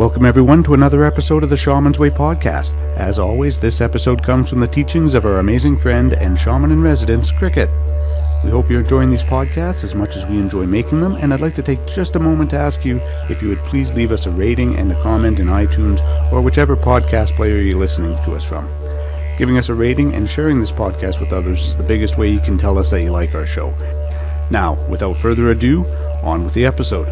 Welcome everyone to another episode of the Shamans Way podcast. As always, this episode comes from the teachings of our amazing friend and shaman in residence, Kriket. We hope you're enjoying these podcasts as much as we enjoy making them, and I'd like to take just a moment to ask you if you would please leave us a rating and a comment in iTunes or whichever podcast player you're listening to us from. Giving us a rating and sharing this podcast with others is the biggest way you can tell us that you like our show. Now, without further ado, on with the episode.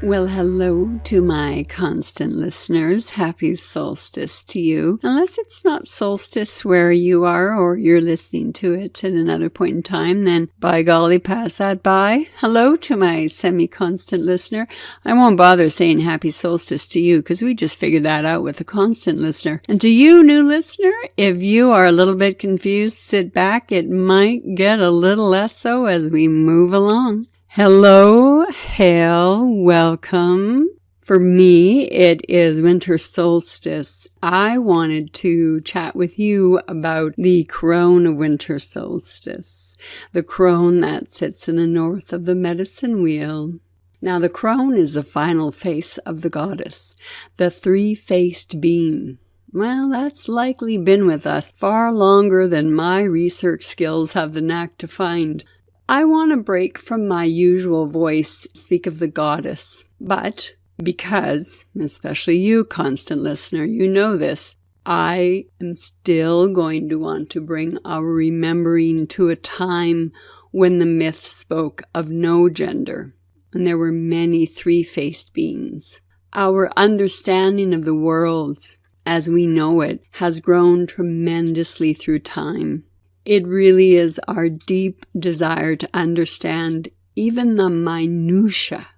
Well, hello to my constant listeners. Happy solstice to you. Unless it's not solstice where you are or you're listening to it at another point in time, then by golly, pass that by. Hello to my semi-constant listener. I won't bother saying happy solstice to you because we just figured that out with a constant listener. And to you, new listener, if you are a little bit confused, sit back. It might get a little less so as we move along. Hello, hail, welcome. For me, it is winter solstice. I wanted to chat with you about the Crone of Winter Solstice, the crone that sits in the north of the medicine wheel. Now, the crone is the final face of the goddess, the three-faced being. Well, that's likely been with us far longer than my research skills have the knack to find. I want to break from my usual voice, speak of the goddess, but because, especially you, constant listener, you know this, I am still going to want to bring our remembering to a time when the myth spoke of no gender, and there were many three-faced beings. Our understanding of the world as we know it has grown tremendously through time. It really is our deep desire to understand even the minutiae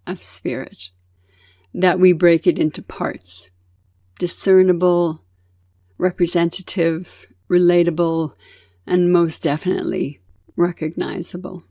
of spirit, that we break it into parts, discernible, representative, relatable, and most definitely recognizable.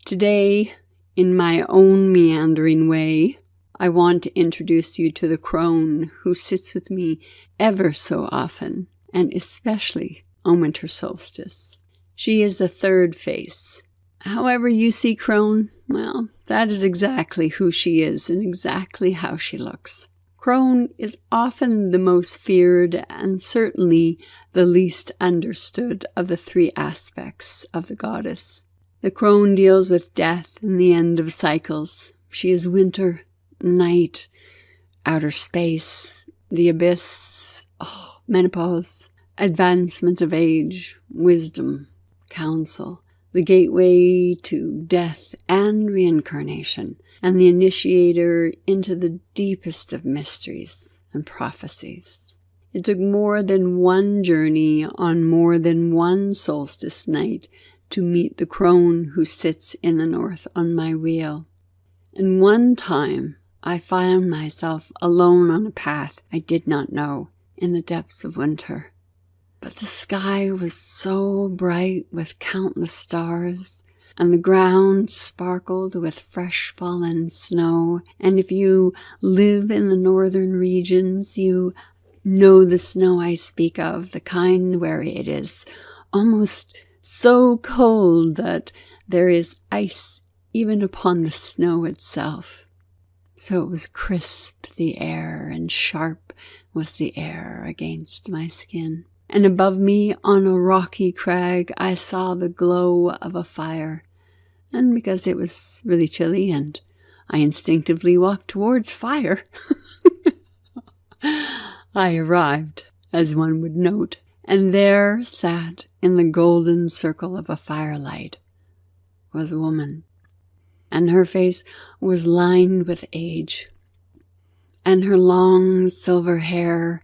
Today, in my own meandering way, I want to introduce you to the crone who sits with me ever so often, and especially on winter solstice. She is the third face. However you see Crone, well, that is exactly who she is and exactly how she looks. Crone is often the most feared and certainly the least understood of the three aspects of the goddess. The crone deals with death and the end of cycles. She is winter, night, outer space, the abyss, menopause, advancement of age, wisdom, counsel, the gateway to death and reincarnation, and the initiator into the deepest of mysteries and prophecies. It took more than one journey on more than one solstice night to meet the crone who sits in the north on my wheel. And one time I found myself alone on a path I did not know in the depths of winter. But the sky was so bright with countless stars, and the ground sparkled with fresh fallen snow. And if you live in the northern regions, you know the snow I speak of, the kind where it is almost so cold that there is ice even upon the snow itself. So it was crisp, the air, and sharp was the air against my skin. And above me on a rocky crag, I saw the glow of a fire. And because it was really chilly and I instinctively walked towards fire, I arrived, as one would note, and there sat in the golden circle of a firelight was a woman. And her face was lined with age, and her long silver hair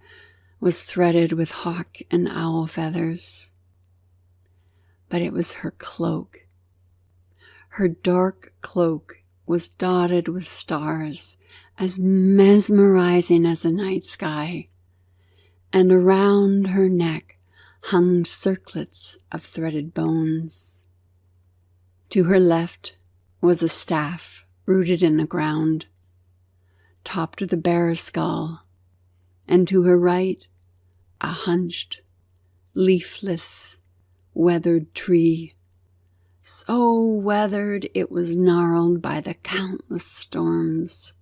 was threaded with hawk and owl feathers. But it was her cloak. Her dark cloak was dotted with stars, as mesmerizing as the night sky, and around her neck hung circlets of threaded bones. To her left was a staff rooted in the ground, topped with a bear's skull, and to her right, a hunched, leafless, weathered tree, so weathered it was gnarled by the countless storms.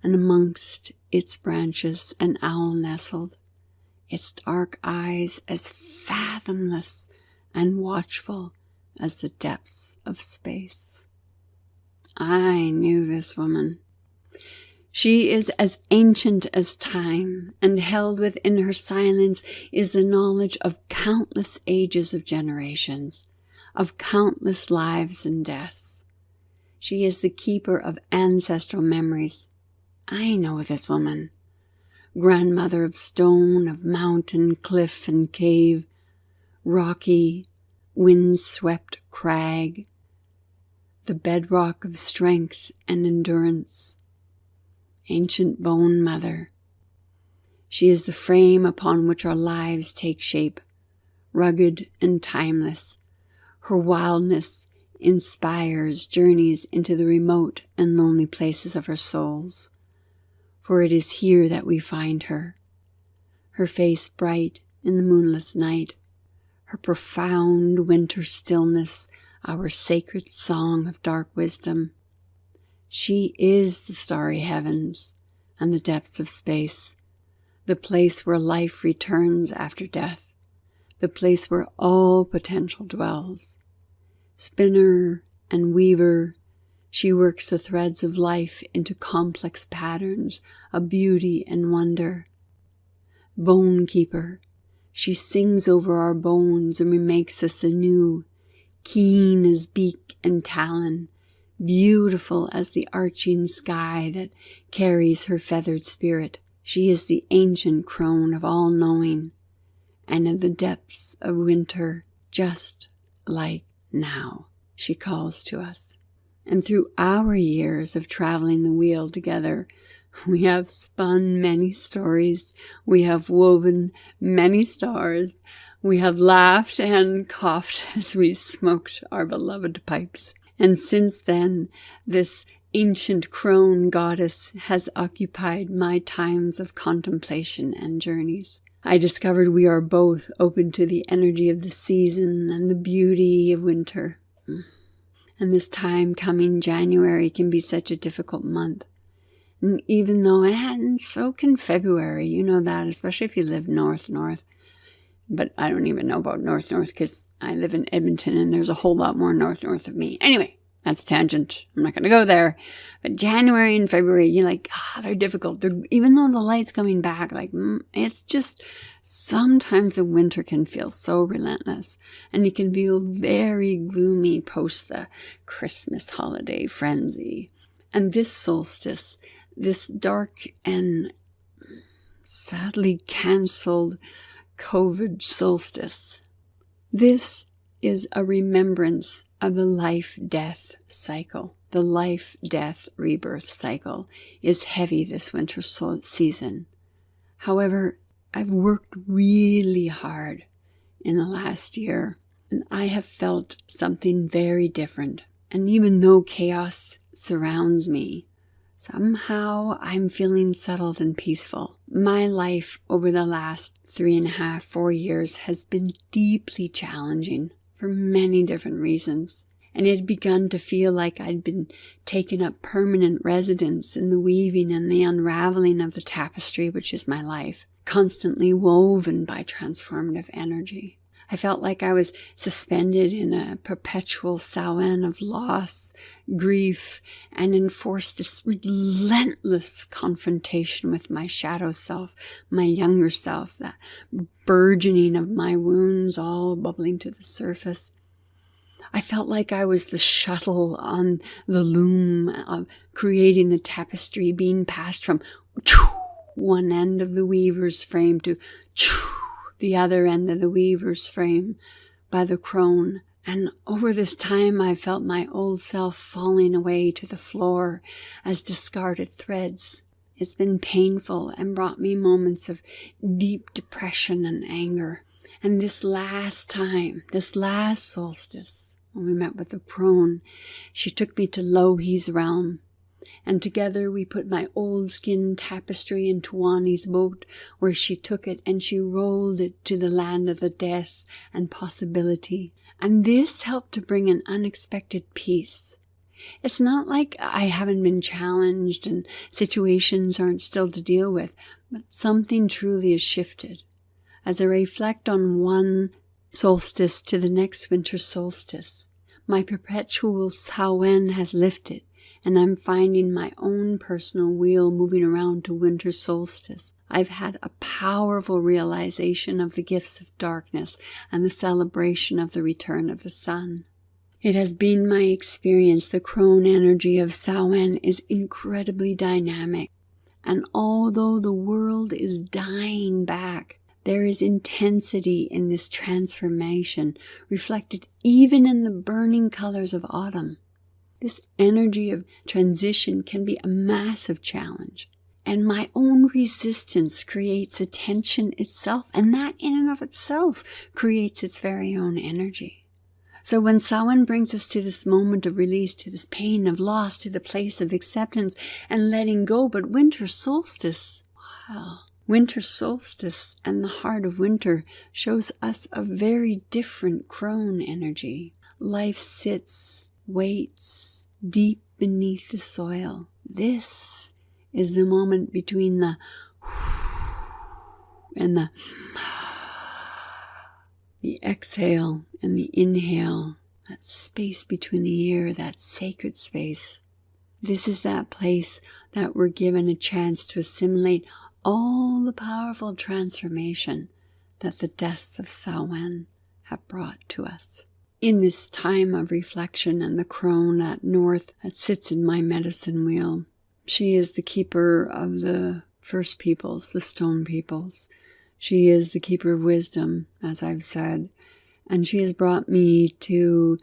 And amongst its branches an owl nestled, its dark eyes as fathomless and watchful as the depths of space. I knew this woman. She is as ancient as time, and held within her silence is the knowledge of countless ages of generations, of countless lives and deaths. She is the keeper of ancestral memories. I know this woman. Grandmother of stone, of mountain, cliff, and cave, rocky, wind-swept crag, the bedrock of strength and endurance. Ancient bone mother. She is the frame upon which our lives take shape, rugged and timeless. Her wildness inspires journeys into the remote and lonely places of our souls, for it is here that we find her. Her face bright in the moonless night, her profound winter stillness, our sacred song of dark wisdom. She is the starry heavens and the depths of space, the place where life returns after death, the place where all potential dwells. Spinner and weaver, she works the threads of life into complex patterns of beauty and wonder. Bone keeper, she sings over our bones and remakes us anew, keen as beak and talon, beautiful as the arching sky that carries her feathered spirit. She is the ancient crone of all knowing, and in the depths of winter, just like now, she calls to us. And through our years of traveling the wheel together, we have spun many stories, we have woven many stars, we have laughed and coughed as we smoked our beloved pipes. And since then, this ancient crone goddess has occupied my times of contemplation and journeys. I discovered we are both open to the energy of the season and the beauty of winter. And this time coming January can be such a difficult month. And even though, and so can February, you know that, especially if you live north. But I don't even know about north because I live in Edmonton and there's a whole lot more north of me. Anyway, that's a tangent. I'm not going to go there. But January and February, you're like, they're difficult. Even though the light's coming back, it's just, sometimes the winter can feel so relentless. And it can feel very gloomy post the Christmas holiday frenzy. And this solstice, this dark and sadly cancelled COVID solstice, this is a remembrance of the life-death cycle. The life-death-rebirth cycle is heavy this winter season. However, I've worked really hard in the last year, and I have felt something very different. And even though chaos surrounds me, somehow I'm feeling settled and peaceful. My life over the last 3.5, 4 years has been deeply challenging for many different reasons. And it had begun to feel like I'd been taking up permanent residence in the weaving and the unraveling of the tapestry, which is my life, constantly woven by transformative energy. I felt like I was suspended in a perpetual Samhain of loss, grief, and enforced this relentless confrontation with my shadow self, my younger self, that burgeoning of my wounds all bubbling to the surface. I felt like I was the shuttle on the loom of creating the tapestry, being passed from one end of the weaver's frame to the other end of the weaver's frame by the crone. And over this time, I felt my old self falling away to the floor as discarded threads. It's been painful and brought me moments of deep depression and anger. And this last time, this last solstice, when we met with the crone, she took me to Lohi's realm. And together we put my old skin tapestry in Tuani's boat, where she took it and she rolled it to the land of the death and possibility. And this helped to bring an unexpected peace. It's not like I haven't been challenged and situations aren't still to deal with, but something truly has shifted. As I reflect on one solstice to the next winter solstice, my perpetual Samhain has lifted, and I'm finding my own personal wheel moving around to winter solstice. I've had a powerful realization of the gifts of darkness and the celebration of the return of the sun. It has been my experience the Crone energy of Samhain is incredibly dynamic, and although the world is dying back, there is intensity in this transformation, reflected even in the burning colors of autumn. This energy of transition can be a massive challenge, and my own resistance creates a tension itself, and that in and of itself creates its very own energy. So when Samhain brings us to this moment of release, to this pain of loss, to the place of acceptance and letting go, but winter solstice, winter solstice and the heart of winter shows us a very different Crone energy. Life sits, waits deep beneath the soil. This is the moment between the and the exhale and the inhale, that space between the ear, that sacred space. This is that place that we're given a chance to assimilate all the powerful transformation that the deaths of Samhain have brought to us. In this time of reflection and the crone, that north that sits in my medicine wheel, she is the keeper of the first peoples, the stone peoples. She is the keeper of wisdom, as I've said, and she has brought me to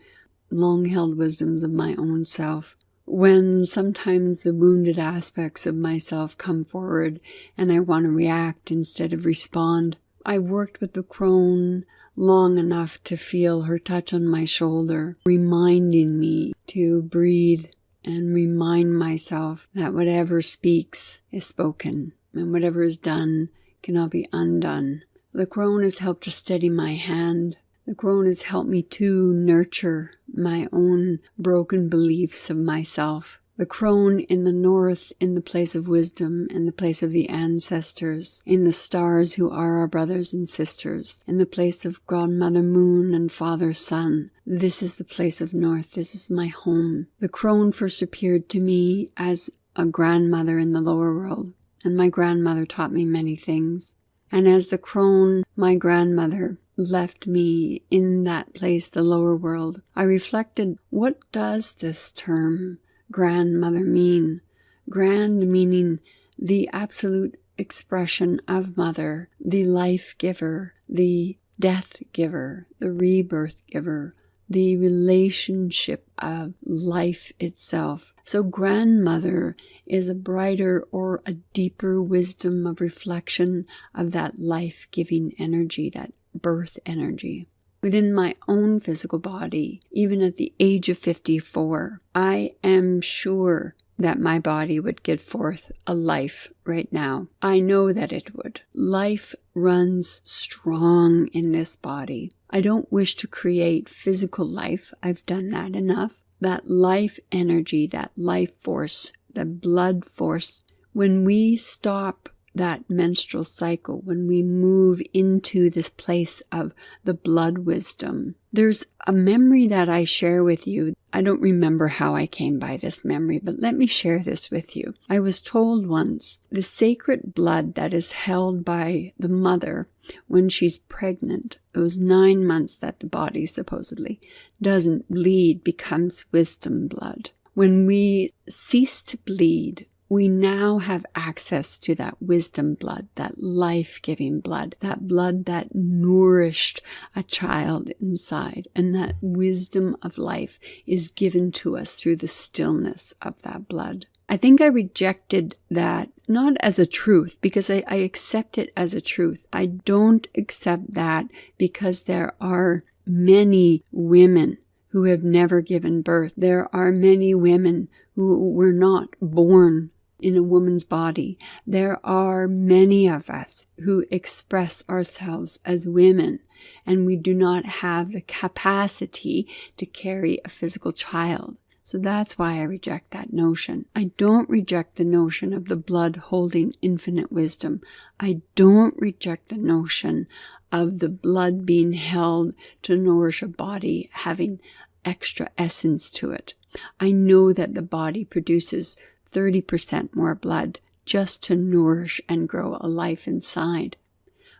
long-held wisdoms of my own self. When sometimes the wounded aspects of myself come forward and I want to react instead of respond, I worked with the crone long enough to feel her touch on my shoulder, reminding me to breathe and remind myself that whatever speaks is spoken, and whatever is done cannot be undone. The crone has helped to steady my hand. The crone has helped me to nurture my own broken beliefs of myself. The crone in the north, in the place of wisdom, in the place of the ancestors, in the stars who are our brothers and sisters, in the place of Grandmother Moon and Father Sun. This is the place of north. This is my home. The crone first appeared to me as a grandmother in the lower world, and my grandmother taught me many things. And as the crone, my grandmother, left me in that place, the lower world, I reflected, what does this term grandmother mean? Grand meaning the absolute expression of mother, the life giver, the death giver, the rebirth giver, the relationship of life itself. So grandmother is a brighter or a deeper wisdom of reflection of that life-giving energy, that birth energy. Within my own physical body, even at the age of 54, I am sure that my body would give forth a life right now. I know that it would. Life runs strong in this body. I don't wish to create physical life. I've done that enough. That life energy, that life force, the blood force, when we stop that menstrual cycle, when we move into this place of the blood wisdom, there's a memory that I share with you. I don't remember how I came by this memory, but let me share this with you. I was told once, the sacred blood that is held by the mother when she's pregnant, those 9 months that the body supposedly doesn't bleed, becomes wisdom blood. When we cease to bleed, we now have access to that wisdom blood, that life-giving blood that nourished a child inside. And that wisdom of life is given to us through the stillness of that blood. I think I rejected that, not as a truth, because I accept it as a truth. I don't accept that because there are many women who have never given birth. There are many women who were not born in a woman's body. There are many of us who express ourselves as women, and we do not have the capacity to carry a physical child. So that's why I reject that notion. I don't reject the notion of the blood holding infinite wisdom. I don't reject the notion of the blood being held to nourish a body having extra essence to it. I know that the body produces 30% more blood just to nourish and grow a life inside.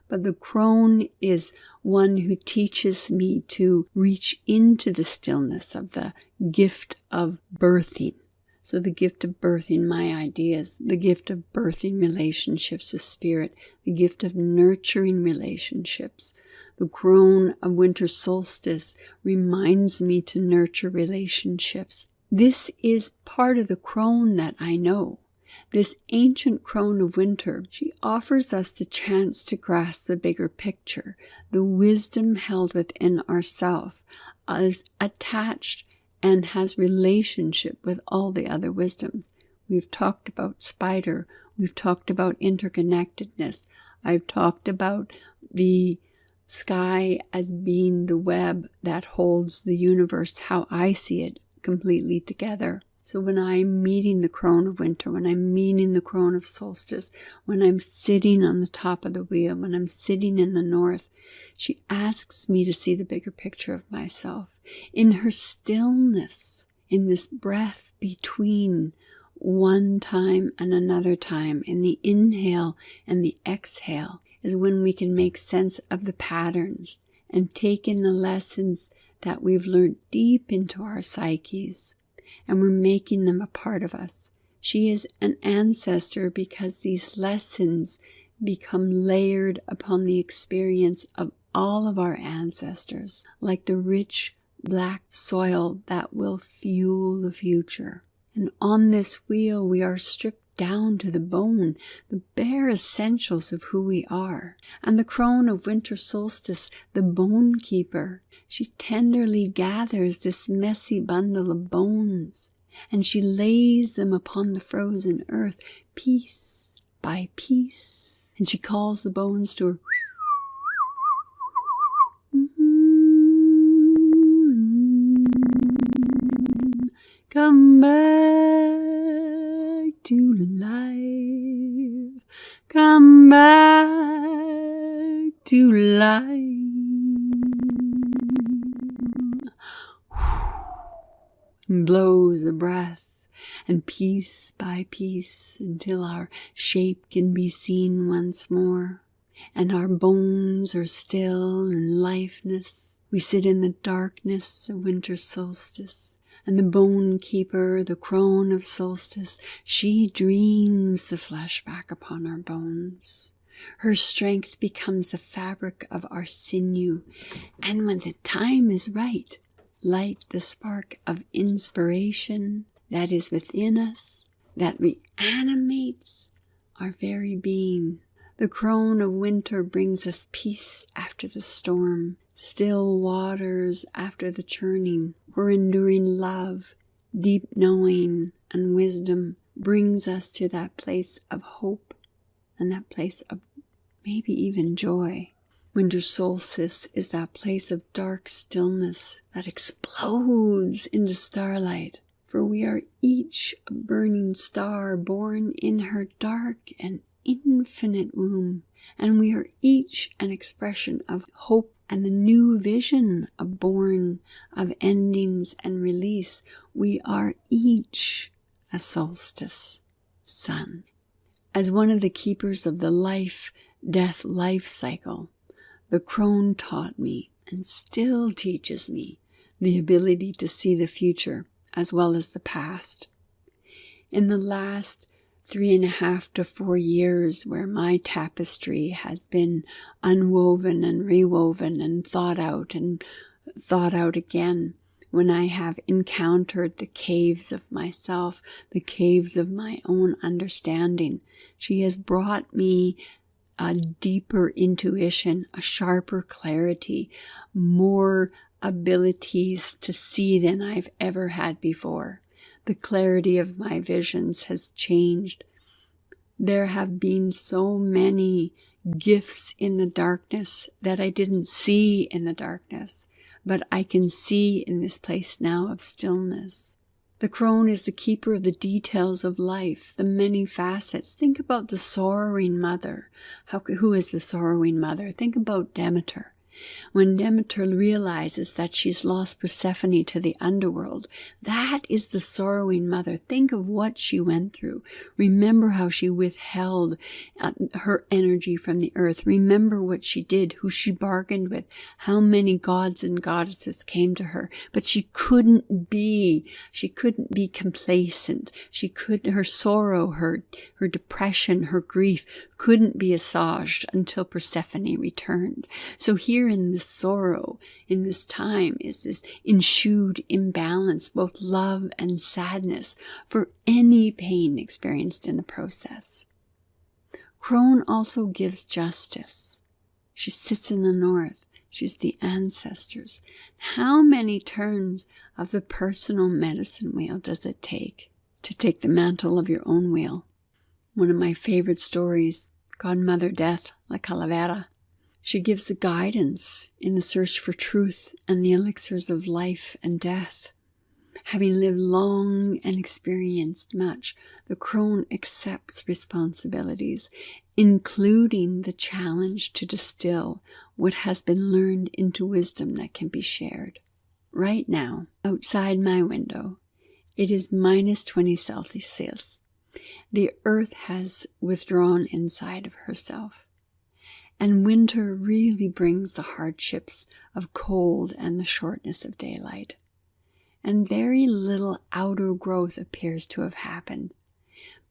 But the crone is one who teaches me to reach into the stillness of the gift of birthing. So the gift of birthing my ideas, the gift of birthing relationships with spirit, the gift of nurturing relationships. The Crone of Winter Solstice reminds me to nurture relationships. This is part of the crone that I know. This ancient crone of winter, she offers us the chance to grasp the bigger picture. The wisdom held within ourself is attached and has relationship with all the other wisdoms. We've talked about spider. We've talked about interconnectedness. I've talked about the sky as being the web that holds the universe, how I see it completely together. So when I'm meeting the crone of winter, when I'm meeting the crone of solstice, when I'm sitting on the top of the wheel, when I'm sitting in the north, she asks me to see the bigger picture of myself. In her stillness, in this breath between one time and another time, in the inhale and the exhale, is when we can make sense of the patterns and take in the lessons that we've learned deep into our psyches, and we're making them a part of us. She is an ancestor because these lessons become layered upon the experience of all of our ancestors, like the rich black soil that will fuel the future. And on this wheel, we are stripped down to the bone, the bare essentials of who we are. And the crone of winter solstice, the bone keeper, she tenderly gathers this messy bundle of bones, and she lays them upon the frozen earth, piece by piece. And she calls the bones to her. Come back to life. Come back to life. And blows the breath, and piece by piece, until our shape can be seen once more, and our bones are still in lifeless. We sit in the darkness of winter solstice, and the bone keeper, the crone of solstice, she dreams the flesh back upon our bones. Her strength becomes the fabric of our sinew, and when the time is right, light the spark of inspiration that is within us, that reanimates our very being. The crone of winter brings us peace after the storm, still waters after the churning, where enduring love, deep knowing, and wisdom brings us to that place of hope and that place of maybe even joy. Winter solstice is that place of dark stillness that explodes into starlight, for we are each a burning star born in her dark and infinite womb, and we are each an expression of hope and the new vision of born, of endings and release. We are each a solstice sun. As one of the keepers of the life-death-life cycle, the crone taught me, and still teaches me, the ability to see the future as well as the past. In the last 3.5 to 4 years, where my tapestry has been unwoven and rewoven and thought out again, when I have encountered the caves of myself, the caves of my own understanding, she has brought me a deeper intuition, a sharper clarity, more abilities to see than I've ever had before. The clarity of my visions has changed. There have been so many gifts in the darkness that I didn't see in the darkness, but I can see in this place now of stillness. The crone is the keeper of the details of life, the many facets. Think about the sorrowing mother. Who is the sorrowing mother? Think about Demeter. When Demeter realizes that she's lost Persephone to the underworld, that is the sorrowing mother. Think of what she went through. Remember how she withheld her energy from the earth. Remember what she did, who she bargained with, how many gods and goddesses came to her. But she couldn't be complacent. Her sorrow, her depression, her grief couldn't be assuaged until Persephone returned. So here in this sorrow, in this time, is this ensued imbalance, both love and sadness, for any pain experienced in the process. Crone also gives justice. She sits in the north. She's the ancestors. How many turns of the personal medicine wheel does it take to take the mantle of your own wheel? One of my favorite stories, Godmother Death, La Calavera. She gives the guidance in the search for truth and the elixirs of life and death. Having lived long and experienced much, the crone accepts responsibilities, including the challenge to distill what has been learned into wisdom that can be shared. Right now, outside my window, it is minus 20 Celsius. The earth has withdrawn inside of herself. And winter really brings the hardships of cold and the shortness of daylight. And very little outer growth appears to have happened.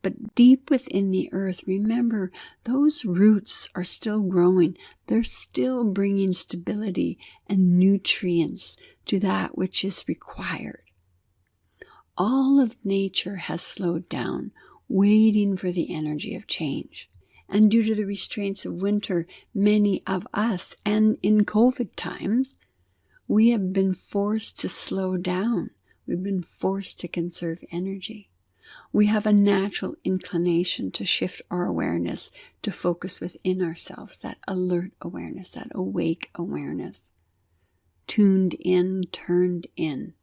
But deep within the earth, remember, those roots are still growing. They're still bringing stability and nutrients to that which is required. All of nature has slowed down, waiting for the energy of change. And due to the restraints of winter, many of us, and in COVID times, we have been forced to slow down. We've been forced to conserve energy. We have a natural inclination to shift our awareness to focus within ourselves, that alert awareness, that awake awareness. Tuned in, turned in.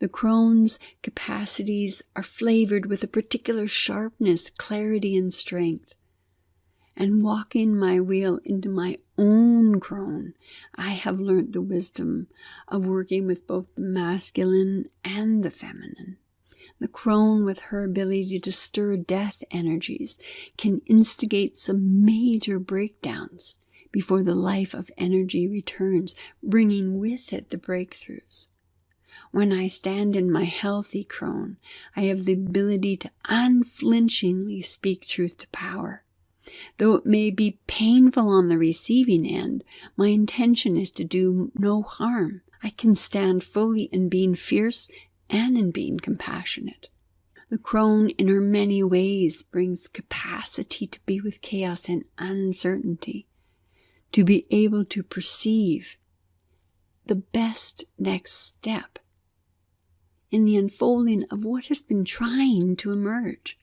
The crone's capacities are flavored with a particular sharpness, clarity, and strength. And walking my wheel into my own crone, I have learnt the wisdom of working with both the masculine and the feminine. The crone, with her ability to stir death energies, can instigate some major breakdowns before the life of energy returns, bringing with it the breakthroughs. When I stand in my healthy crone, I have the ability to unflinchingly speak truth to power. Though it may be painful on the receiving end, my intention is to do no harm. I can stand fully in being fierce and in being compassionate. The crone, in her many ways, brings capacity to be with chaos and uncertainty, to be able to perceive the best next step in the unfolding of what has been trying to emerge.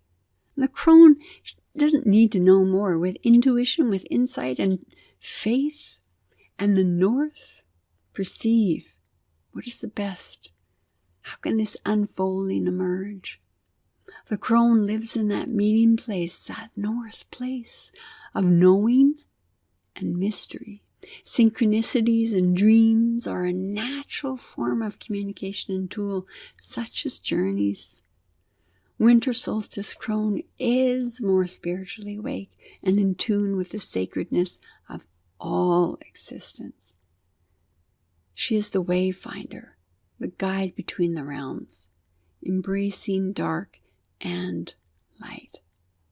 The crone doesn't need to know more. With intuition, with insight and faith and the north, perceive what is the best. How can this unfolding emerge? The crone lives in that meeting place, that north place of knowing and mystery. Synchronicities and dreams are a natural form of communication and tool, such as journeys. Winter solstice crone is more spiritually awake and in tune with the sacredness of all existence. She is the wayfinder, the guide between the realms, embracing dark and light.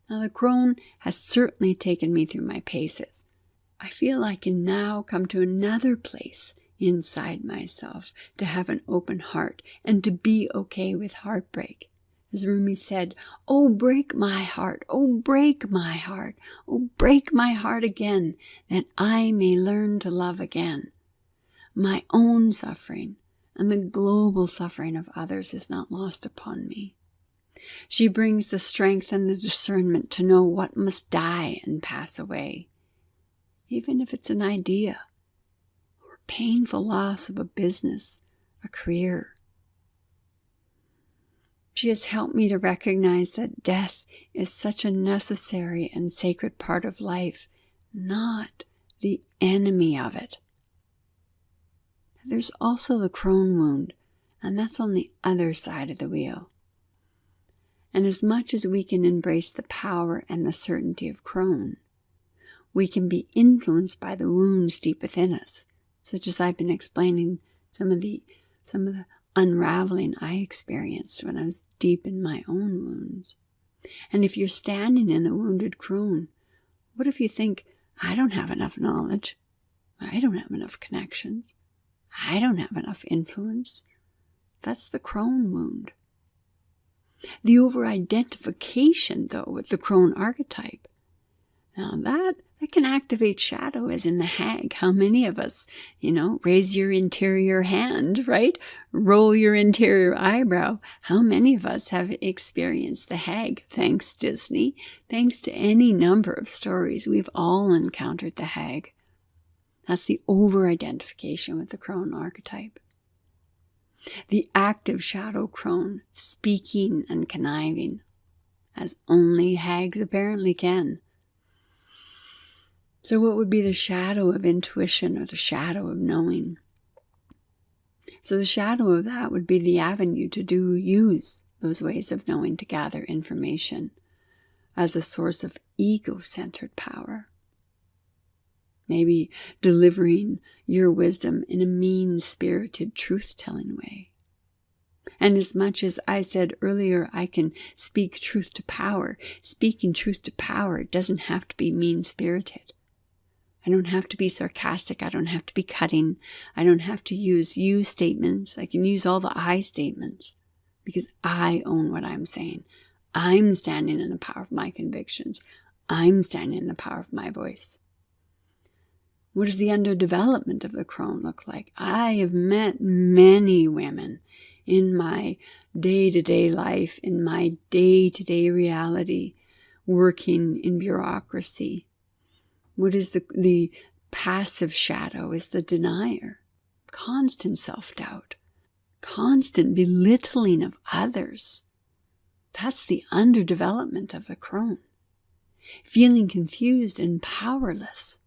Now, the crone has certainly taken me through my paces. I feel I can now come to another place inside myself, to have an open heart and to be okay with heartbreak. As Rumi said, "Oh, break my heart, oh, break my heart, oh, break my heart again, that I may learn to love again." My own suffering and the global suffering of others is not lost upon me. She brings the strength and the discernment to know what must die and pass away, even if it's an idea or painful loss of a business, a career. She has helped me to recognize that death is such a necessary and sacred part of life, not the enemy of it. There's also the Crohn wound, and that's on the other side of the wheel. And as much as we can embrace the power and the certainty of Crohn, we can be influenced by the wounds deep within us, such as I've been explaining some of the unraveling I experienced when I was deep in my own wounds. And if you're standing in the wounded Crohn, what if you think, I don't have enough knowledge, I don't have enough connections, I don't have enough influence? That's the Crohn wound. The over-identification, though, with the Crohn archetype, now that can activate shadow, as in the hag. How many of us, raise your interior hand, right? Roll your interior eyebrow. How many of us have experienced the hag? Thanks, Disney. Thanks to any number of stories, we've all encountered the hag. That's the over-identification with the Crohn archetype. The active shadow Crohn, speaking and conniving, as only hags apparently can. So what would be the shadow of intuition or the shadow of knowing? So the shadow of that would be the avenue to use those ways of knowing to gather information as a source of ego-centered power. Maybe delivering your wisdom in a mean-spirited, truth-telling way. And as much as I said earlier, I can speak truth to power, speaking truth to power doesn't have to be mean-spirited. I don't have to be sarcastic. I don't have to be cutting. I don't have to use you statements. I can use all the I statements because I own what I'm saying. I'm standing in the power of my convictions. I'm standing in the power of my voice. What does the underdevelopment of the Crohn look like? I have met many women in my day-to-day life, in my day-to-day reality, working in bureaucracy. What is the passive shadow is the denier. Constant self-doubt. Constant belittling of others. That's the underdevelopment of the Crohn. Feeling confused and powerless.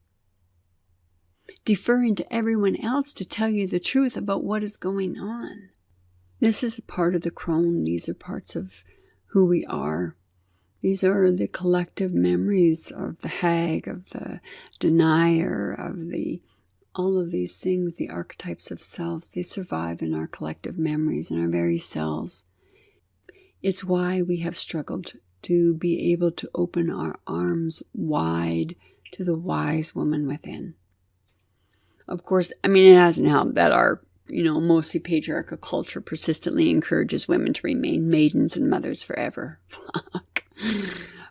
Deferring to everyone else to tell you the truth about what is going on. This is a part of the Crohn. These are parts of who we are. These are the collective memories of the hag, of the denier, of all of these things, the archetypes of selves. They survive in our collective memories, in our very cells. It's why we have struggled to be able to open our arms wide to the wise woman within. Of course, it hasn't helped that our, mostly patriarchal culture persistently encourages women to remain maidens and mothers forever. Fuck.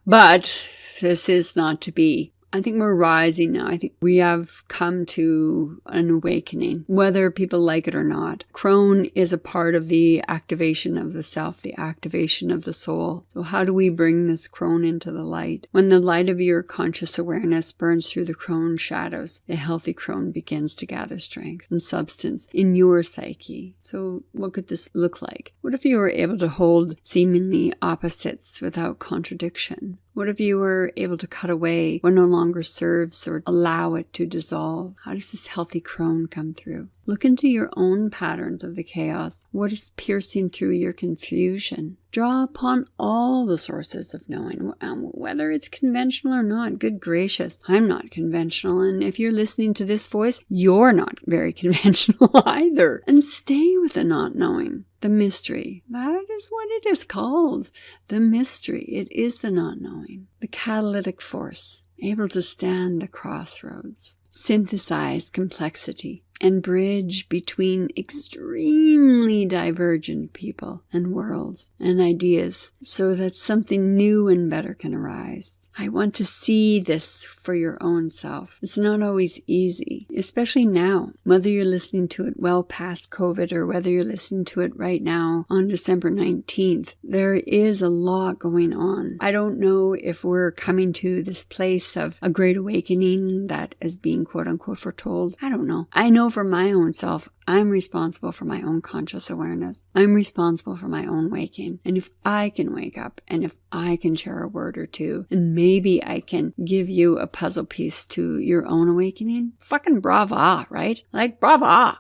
But this is not to be. I think we're rising now. I think we have come to an awakening, whether people like it or not. Crohn is a part of the activation of the self, the activation of the soul. So how do we bring this Crohn into the light? When the light of your conscious awareness burns through the Crohn shadows, the healthy Crohn begins to gather strength and substance in your psyche. So what could this look like? What if you were able to hold seemingly opposites without contradiction? What if you were able to cut away what no longer serves or allow it to dissolve? How does this healthy Crohn come through? Look into your own patterns of the chaos. What is piercing through your confusion? Draw upon all the sources of knowing, whether it's conventional or not. Good gracious, I'm not conventional. And if you're listening to this voice, you're not very conventional either. And stay with the not knowing. The mystery. That is what it is called. The mystery. It is the not knowing. The catalytic force. Able to stand the crossroads. Synthesize complexity. and bridge between extremely divergent people and worlds and ideas so that something new and better can arise. I want to see this for your own self. It's not always easy, especially now, whether you're listening to it well past COVID or whether you're listening to it right now on December 19th. There is a lot going on. I don't know if we're coming to this place of a great awakening that is being quote unquote foretold. I don't know. I know for my own self, I'm responsible for my own conscious awareness. I'm responsible for my own waking. And if I can wake up and if I can share a word or two, and maybe I can give you a puzzle piece to your own awakening, fucking brava, right? Like brava.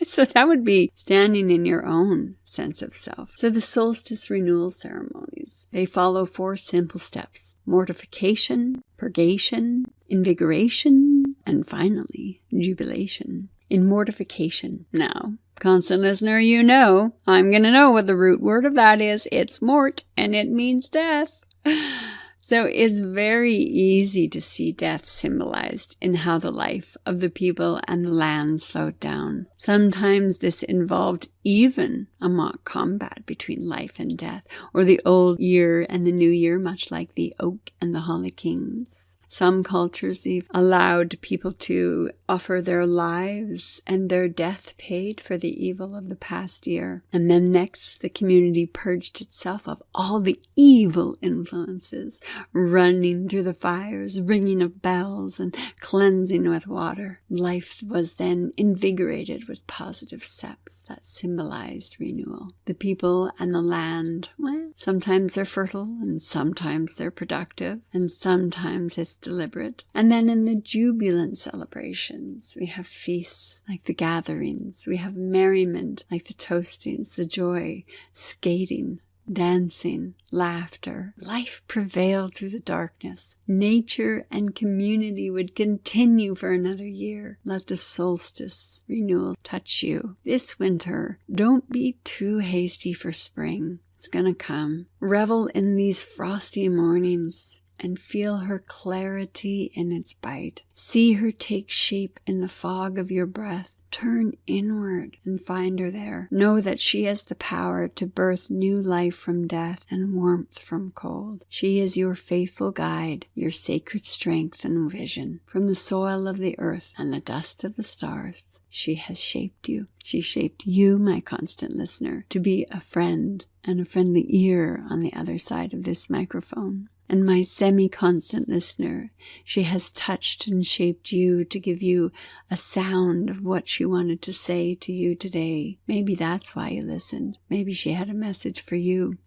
So that would be standing in your own sense of self. So the solstice renewal ceremonies, they follow 4 simple steps: mortification, purgation, invigoration, and finally, jubilation. In mortification. Now, constant listener, you know, I'm going to know what the root word of that is. It's mort, and it means death. So it's very easy to see death symbolized in how the life of the people and the land slowed down. Sometimes this involved even a mock combat between life and death, or the old year and the new year, much like the oak and the holly kings. Some cultures even allowed people to offer their lives and their death paid for the evil of the past year. And then next, the community purged itself of all the evil influences, running through the fires, ringing of bells, and cleansing with water. Life was then invigorated with positive steps that symbolized renewal. The people and the land, well, sometimes they're fertile, and sometimes they're productive, and sometimes it's deliberate. And then in the jubilant celebrations, we have feasts like the gatherings. We have merriment like the toastings, the joy, skating, dancing, laughter. Life prevailed through the darkness. Nature and community would continue for another year. Let the solstice renewal touch you. This winter, don't be too hasty for spring. It's gonna come. Revel in these frosty mornings and feel her clarity in its bite. See her take shape in the fog of your breath. Turn inward and find her there. Know that she has the power to birth new life from death and warmth from cold. She is your faithful guide, your sacred strength and vision. From the soil of the earth and the dust of the stars, she has shaped you. She shaped you, my constant listener, to be a friend and a friendly ear on the other side of this microphone. And my semi-constant listener, she has touched and shaped you to give you a sound of what she wanted to say to you today. Maybe that's why you listened. Maybe she had a message for you.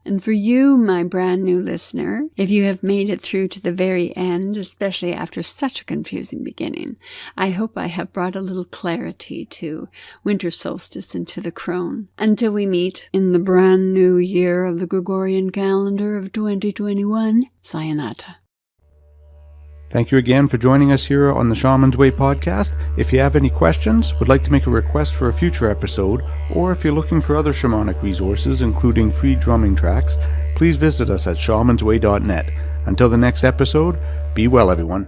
And for you, my brand new listener, if you have made it through to the very end, especially after such a confusing beginning, I hope I have brought a little clarity to winter solstice and to the Crohn. Until we meet in the brand new year of the Gregorian calendar of 2021, Sayonara. Thank you again for joining us here on the Shamans Way podcast. If you have any questions, would like to make a request for a future episode, or if you're looking for other shamanic resources, including free drumming tracks, please visit us at shamansway.net. Until the next episode, be well, everyone.